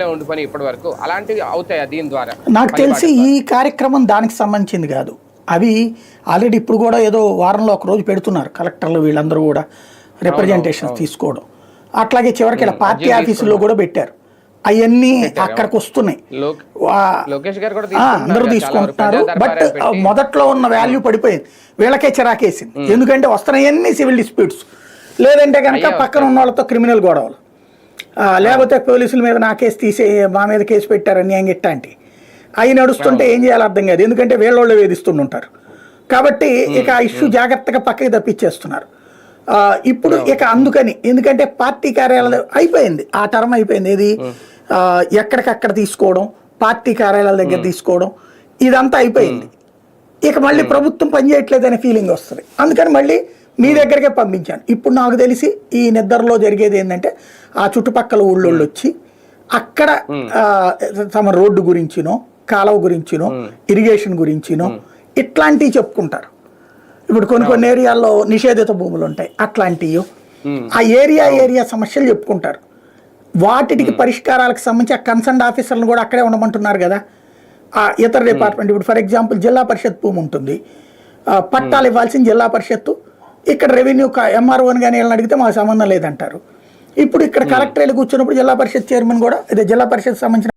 లో ఉండి పని ఇప్పటి వరకు అలాంటివి అవుతాయా దీని ద్వారా? నాకు తెలిసి ఈ కార్యక్రమం దానికి సంబంధించింది కాదు. అవి ఆల్రెడీ ఇప్పుడు కూడా ఏదో వారంలో ఒక రోజు పెడుతున్నారు కలెక్టర్లు వీళ్ళందరూ కూడా రిప్రజెంటేషన్స్ తీసుకోవడం. అట్లాగే చివరికి ఇలా పార్టీ ఆఫీసుల్లో కూడా పెట్టారు. అవన్నీ అక్కడికి వస్తున్నాయి, అందరూ తీసుకుంటున్నారు. బట్ మొదట్లో ఉన్న వాల్యూ పడిపోయింది, వీళ్ళకే చిరాకేసింది. ఎందుకంటే వస్తున్నాయన్నీ సివిల్ డిస్ప్యూట్స్, లేదంటే కనుక పక్కన ఉన్న వాళ్ళతో క్రిమినల్ గొడవలు, లేకపోతే పోలీసుల మీద నా కేసు తీసే మా మీద కేసు పెట్టారు అన్యాయంగా ఇట్లాంటి అవి నడుస్తుంటే ఏం చేయాలో అర్థం కాదు. ఎందుకంటే వీళ్ళోళ్ళు వేధిస్తుంటారు కాబట్టి ఇక ఆ ఇష్యూ జాగ్రత్తగా పక్కకి తప్పించేస్తున్నారు. ఇప్పుడు ఇక అందుకని, ఎందుకంటే పార్టీ కార్యాలయాలు అయిపోయింది, ఆ టర్మ్ అయిపోయింది. ఏది ఎక్కడికక్కడ తీసుకోవడం, పార్టీ కార్యాలయాల దగ్గర తీసుకోవడం, ఇదంతా అయిపోయింది. ఇక మళ్ళీ ప్రభుత్వం పనిచేయట్లేదనే ఫీలింగ్ వస్తుంది. అందుకని మళ్ళీ మీ దగ్గరికే పంపించాను. ఇప్పుడు నాకు తెలిసి ఈ నిద్రలో జరిగేది ఏంటంటే ఆ చుట్టుపక్కల ఊళ్ళోళ్ళు వచ్చి అక్కడ తమ రోడ్డు గురించినో, కాలువ గురించినో, ఇరిగేషన్ గురించినో ఇట్లాంటివి చెప్పుకుంటారు. ఇప్పుడు కొన్ని ఏరియాల్లో నిషేధిత భూములు ఉంటాయి, అట్లాంటివి ఆ ఏరియా సమస్యలు చెప్పుకుంటారు. వాటికి పరిష్కారాలకు సంబంధించి ఆ కన్సర్న్ ఆఫీసర్లను కూడా అక్కడే ఉండమంటున్నారు కదా ఆ ఇతర డిపార్ట్మెంట్. ఇప్పుడు ఫర్ ఎగ్జాంపుల్ జిల్లా పరిషత్ భూమి ఉంటుంది, పట్టాలు ఇవ్వాల్సిన జిల్లా పరిషత్తు, ఇక్కడ రెవెన్యూ ఎంఆర్ఓని కానీ వీళ్ళని అడిగితే మాకు సంబంధం లేదంటారు. ఇప్పుడు ఇక్కడ కలెక్టరేట్ కూర్చున్నప్పుడు జిల్లా పరిషత్ చైర్మన్ కూడా, ఇదే జిల్లా పరిషత్ సంబంధించిన